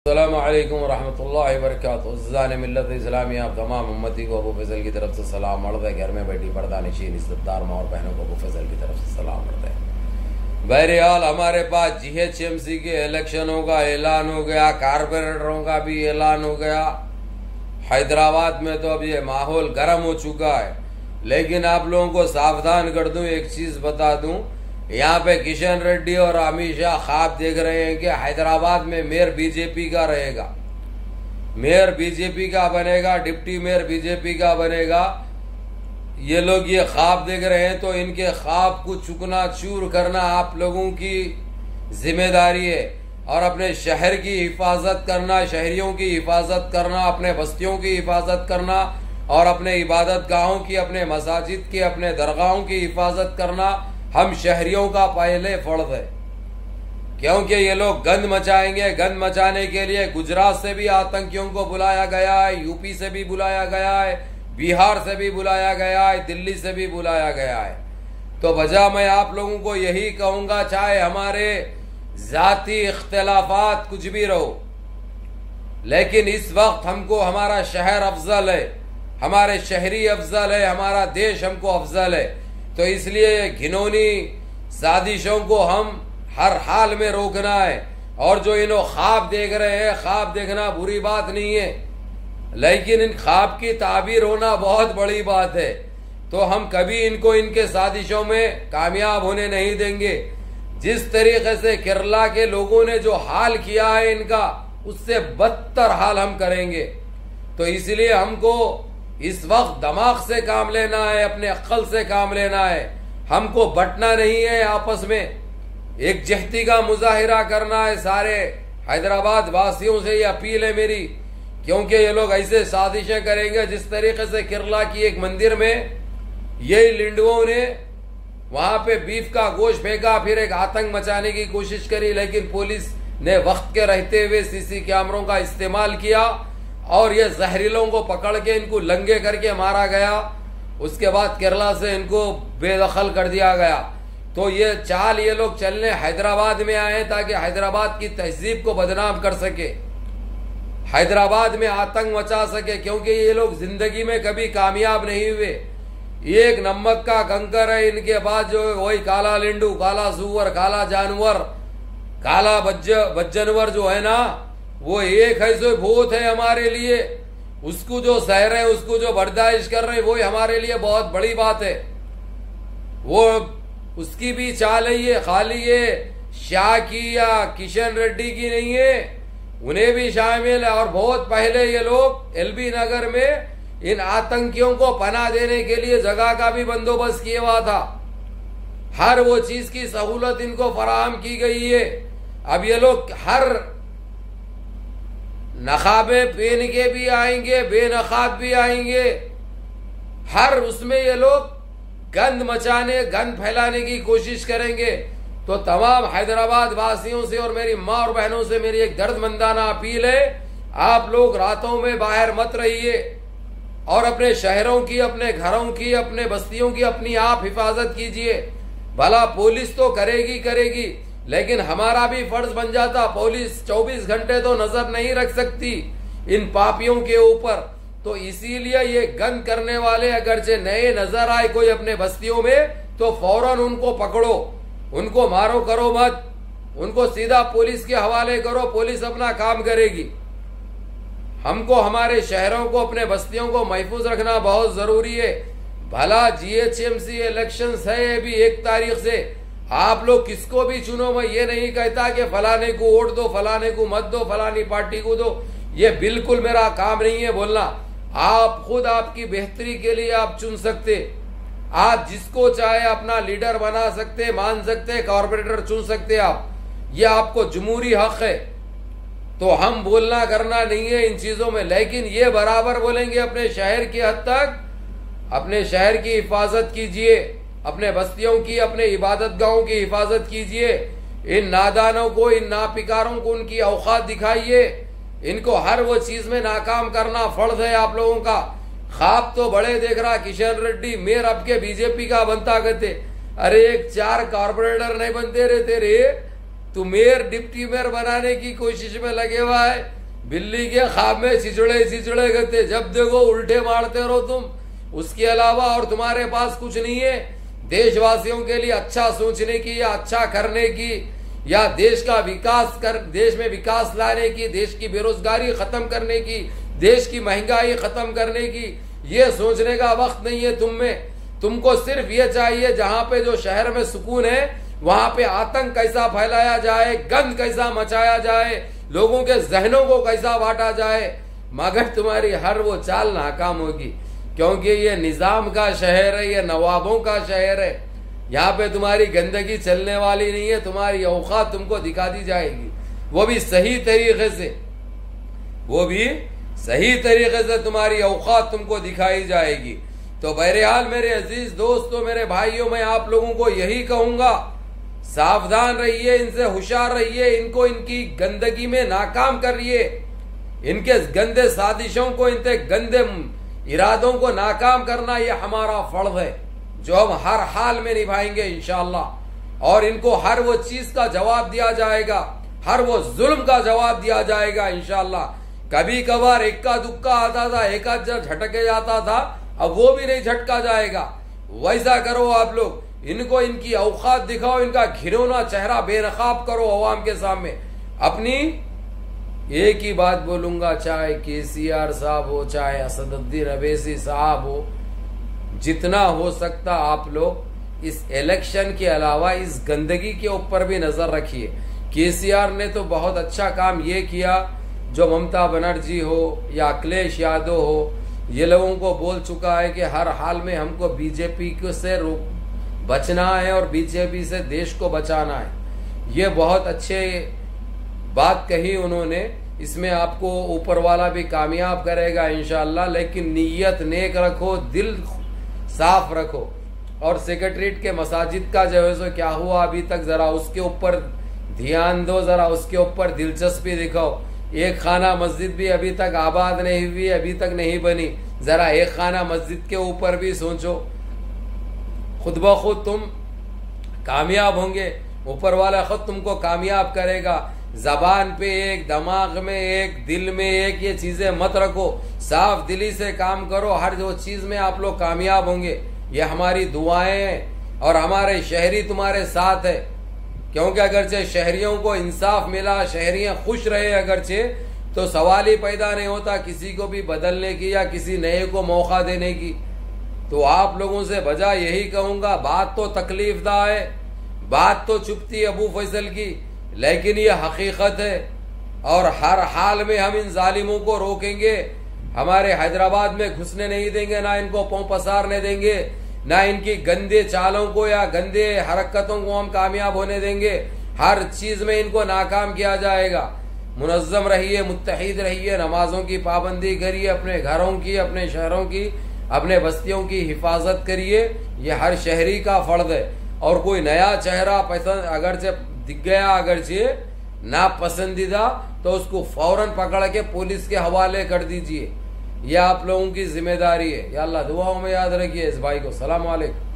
अस्सलामु अलैकुम रहमतुल्लाहि व बरकातुहू। अज़ीज़ान मिल्लत इस्लामिया, आप तमाम उम्मती को अबू फैसल की तरफ से सलाम। मर्द घर में बैठी पर्दानिशीन इज़्ज़तदार माँ और बहनों को अबू फैसल की तरफ से सलाम करते हैं। बहरहाल हमारे पास GHMC के इलेक्शनों का ऐलान हो गया, कारपोरेटरों का भी ऐलान हो गया। हैदराबाद में तो अब ये माहौल गर्म हो चुका है, लेकिन आप लोगों को सावधान कर दूं, एक चीज बता दूं, यहाँ पे किशन रेड्डी और अमित शाह ख्वाब देख रहे हैं कि हैदराबाद में मेयर बीजेपी का रहेगा, मेयर बीजेपी का बनेगा, डिप्टी मेयर बीजेपी का बनेगा। ये लोग ये ख्वाब देख रहे हैं, तो इनके ख्वाब को चुकना चूर करना आप लोगों की जिम्मेदारी है, और अपने शहर की हिफाजत करना, शहरियों की हिफाजत करना, अपने बस्तियों की हिफाजत करना, और अपने इबादत गाहों की, अपने मसाजिद की, अपने दरगाहों की हिफाजत करना हम शहरियों का पहले फर्ज है। क्योंकि ये लोग गंद मचाएंगे। गंद मचाने के लिए गुजरात से भी आतंकियों को बुलाया गया है, यूपी से भी बुलाया गया है, बिहार से भी बुलाया गया है, दिल्ली से भी बुलाया गया है। तो वजह मैं आप लोगों को यही कहूंगा, चाहे हमारे जाती इख्तिलाफात कुछ भी रहो, लेकिन इस वक्त हमको हमारा शहर अफजल है, हमारे शहरी अफजल है, हमारा देश हमको अफजल है। तो इसलिए घिनौनी साजिशों को हम हर हाल में रोकना है। और जो इन्हों ख्वाब देख रहे हैं, ख्वाब देखना बुरी बात नहीं है, लेकिन इन ख्वाब की ताबीर होना बहुत बड़ी बात है। तो हम कभी इनको इनके साजिशों में कामयाब होने नहीं देंगे। जिस तरीके से केरला के लोगों ने जो हाल किया है इनका, उससे बदतर हाल हम करेंगे। तो इसलिए हमको इस वक्त दिमाग से काम लेना है, अपने अक्ल से काम लेना है। हमको बंटना नहीं है, आपस में एक जहती का मुजाहिरा करना है। सारे हैदराबाद वासियों से ये अपील है मेरी, क्योंकि ये लोग ऐसे साजिशें करेंगे जिस तरीके से केरला की एक मंदिर में ये लिंडुओं ने वहां पे बीफ का गोश्त फेंका, फिर एक आतंक मचाने की कोशिश करी, लेकिन पुलिस ने वक्त के रहते हुए CC कैमरों का इस्तेमाल किया और ये जहरीलों को पकड़ के इनको लंगे करके मारा गया। उसके बाद केरला से इनको बेदखल कर दिया गया। तो ये चाल ये लोग चलने हैदराबाद में आए ताकि हैदराबाद की तहजीब को बदनाम कर सके, हैदराबाद में आतंक मचा सके, क्योंकि ये लोग जिंदगी में कभी कामयाब नहीं हुए। एक नमक का कंकर है इनके पास, जो वही काला लिंडू, काला सुअर, काला जानवर, काला बज्जनवर जो है ना, वो एक ऐसे भूत है हमारे लिए। उसको जो सह रहे हैं, उसको जो बर्दाश्त कर रहे हैं, वो हमारे लिए बहुत बड़ी बात है। वो उसकी भी चाल है, ये खाली ये शाह की या किशन रेड्डी की नहीं है, उन्हें भी शामिल है। और बहुत पहले ये लोग LB नगर में इन आतंकियों को पनाह देने के लिए जगह का भी बंदोबस्त किया हुआ था। हर वो चीज की सहूलत इनको फराहम की गई है। अब ये लोग हर नकाबे पहन के भी आएंगे, बेनकाब भी आएंगे, हर उसमें ये लोग गंद मचाने, गंद फैलाने की कोशिश करेंगे। तो तमाम हैदराबाद वासियों से और मेरी माँ और बहनों से मेरी एक दर्दमंदाना अपील है, आप लोग रातों में बाहर मत रहिए और अपने शहरों की, अपने घरों की, अपने बस्तियों की अपनी आप हिफाजत कीजिए। भला पुलिस तो करेगी, लेकिन हमारा भी फर्ज बन जाता, पुलिस 24 घंटे तो नजर नहीं रख सकती इन पापियों के ऊपर। तो इसीलिए ये गंद करने वाले अगरचे नए नजर आए कोई अपने बस्तियों में, तो फौरन उनको पकड़ो, उनको मारो करो मत, उनको सीधा पुलिस के हवाले करो, पुलिस अपना काम करेगी। हमको हमारे शहरों को, अपने बस्तियों को महफूज रखना बहुत जरूरी है। भला GHMC इलेक्शन है अभी 1 तारीख से, आप लोग किसको भी चुनो, मैं ये नहीं कहता कि फलाने को वोट दो, फलाने को मत दो, फलानी पार्टी को दो, ये बिल्कुल मेरा काम नहीं है बोलना। आप खुद आपकी बेहतरी के लिए आप चुन सकते, आप जिसको चाहे अपना लीडर बना सकते, मान सकते, कॉर्पोरेटर चुन सकते आप, ये आपको जमहूरी हक है। तो हम बोलना करना नहीं है इन चीजों में, लेकिन ये बराबर बोलेंगे अपने शहर की हद तक, अपने शहर की हिफाजत कीजिए, अपने बस्तियों की, अपने इबादत गाहों की हिफाजत कीजिए। इन नादानों को, इन नापिकारों को उनकी औकात दिखाइए। इनको हर वो चीज में नाकाम करना फर्ज है आप लोगों का। ख्वाब तो बड़े देख रहा किशन रेड्डी, मेयर अब के BJP का बनता कहते, अरे एक 4 कॉर्पोरेटर नहीं बनते रे तेरे, तू मेयर डिप्टी मेयर बनाने की कोशिश में लगे हुआ है। बिल्ली के ख्वाब में चिचड़े करते, जब देखो उल्टे मारते रहो तुम। उसके अलावा और तुम्हारे पास कुछ नहीं है देशवासियों के लिए अच्छा सोचने की या अच्छा करने की या देश का विकास कर, देश में विकास लाने की, देश की बेरोजगारी खत्म करने की, देश की महंगाई खत्म करने की। ये सोचने का वक्त नहीं है तुम में। तुमको सिर्फ ये चाहिए जहां पे जो शहर में सुकून है वहां पे आतंक कैसा फैलाया जाए, गंद कैसा मचाया जाए, लोगों के जहनों को कैसा बांटा जाए। मगर तुम्हारी हर वो चाल नाकाम होगी, क्योंकि ये निजाम का शहर है, ये नवाबों का शहर है। यहाँ पे तुम्हारी गंदगी चलने वाली नहीं है। तुम्हारी औकात तुमको दिखा दी जाएगी, वो भी सही तरीके से, वो भी सही तरीके से तुम्हारी औकात तुमको दिखाई जाएगी। तो बहरहाल मेरे अजीज दोस्तों, मेरे भाइयों, मैं आप लोगों को यही कहूंगा, सावधान रहिए, इनसे होशियार रहिए, इनको इनकी गंदगी में नाकाम करिए, इनके गंदे साजिशों को, इनके गंदे इरादों को नाकाम करना ये हमारा फर्ज है, जो हम हर हाल में निभाएंगे इंशाअल्लाह। और इनको हर वो चीज का जवाब दिया जाएगा, हर वो जुल्म का जवाब दिया जाएगा इंशाअल्लाह। कभी कभार इक्का दुक्का आता था, एक आध झटके जाता था, अब वो भी नहीं झटका जाएगा। वैसा करो आप लोग, इनको इनकी औकात दिखाओ, इनका घिनौना चेहरा बेनकाब करो अवाम के सामने। अपनी एक ही बात बोलूंगा, चाहे केसीआर साहब हो, चाहे असदुद्दीन अवैसी साहब हो, जितना हो सकता आप लोग इस इलेक्शन के अलावा इस गंदगी के ऊपर भी नजर रखिए। केसीआर ने तो बहुत अच्छा काम ये किया, जो ममता बनर्जी हो या अखिलेश यादव हो, ये लोगों को बोल चुका है कि हर हाल में हमको बीजेपी से बचना है और बीजेपी से देश को बचाना है। ये बहुत अच्छे बात कही उन्होंने। इसमें आपको ऊपर वाला भी कामयाब करेगा इंशाअल्लाह, लेकिन नीयत नेक रखो, दिल साफ रखो। और सेक्रेटरीट के मसाजिद का जो है सो क्या हुआ अभी तक, जरा उसके ऊपर ध्यान दो, जरा उसके ऊपर दिलचस्पी दिखाओ। एक खाना मस्जिद भी अभी तक आबाद नहीं हुई, अभी तक नहीं बनी, जरा एक खाना मस्जिद के ऊपर भी सोचो। खुद ब खुद तुम कामयाब होंगे, ऊपर वाला खुद तुमको कामयाब करेगा। जबान पे एक, दिमाग में एक, दिल में एक, ये चीजें मत रखो, साफ दिली से काम करो, हर जो चीज में आप लोग कामयाब होंगे। ये हमारी दुआएं हैं और हमारे शहरी तुम्हारे साथ है, क्योंकि अगरचे शहरियों को इंसाफ मिला, शहरियां खुश रहे अगरचे, तो सवाल ही पैदा नहीं होता किसी को भी बदलने की या किसी नए को मौका देने की। तो आप लोगों से बजा यही कहूंगा, बात तो तकलीफदा है, बात तो चुपती अबू फैसल की, लेकिन ये हकीकत है और हर हाल में हम इन जालिमों को रोकेंगे। हमारे हैदराबाद में घुसने नहीं देंगे, ना इनको पांव पसारने देंगे, ना इनकी गंदे चालों को या गंदे हरकतों को हम कामयाब होने देंगे। हर चीज में इनको नाकाम किया जाएगा। मुनज़्ज़म रहिए, मुत्तहिद रहिए, नमाजों की पाबंदी करिए, अपने घरों की, अपने शहरों की, अपने बस्तियों की हिफाजत करिए। ये हर शहरी का फर्ज है। और कोई नया चेहरा पसंद अगरचे दिख गया, अगरचे नापसंदीदा, तो उसको फौरन पकड़ के पुलिस के हवाले कर दीजिए। यह आप लोगों की जिम्मेदारी है। या अल्लाह दुआओं में याद रखिए इस भाई को। सलाम वालेकुम।